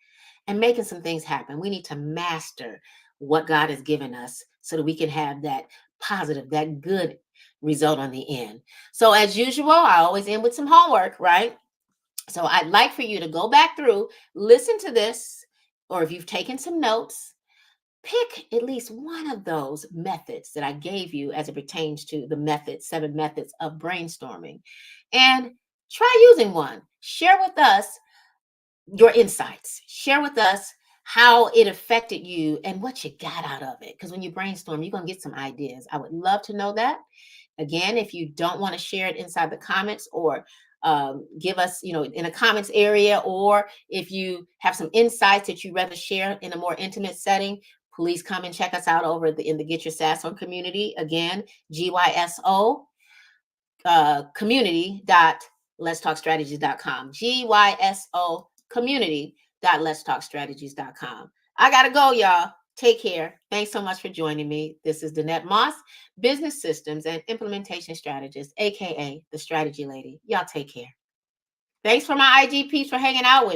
And making some things happen. We need to master what God has given us so that we can have that positive, that good result on the end. So, as usual, I always end with some homework, right? So, I'd like for you to go back through, listen to this, or if you've taken some notes, pick at least one of those methods that I gave you as it pertains to the methods, 7 methods of brainstorming, and try using one. Share with us your insights. Share with us how it affected you and what you got out of it. Because when you brainstorm, you're going to get some ideas. I would love to know that. Again, if you don't want to share it inside the comments or give us, in a comments area, or if you have some insights that you'd rather share in a more intimate setting, please come and check us out over in the Get Your Sass On community. Again, GYSO community.letstalkstrategies.com. GYSO community.letstalkstrategies.com. I got to go, y'all. Take care. Thanks so much for joining me. This is Danette Moss, business systems and implementation strategist, aka the strategy lady. Y'all take care. Thanks for my IG peeps for hanging out with me.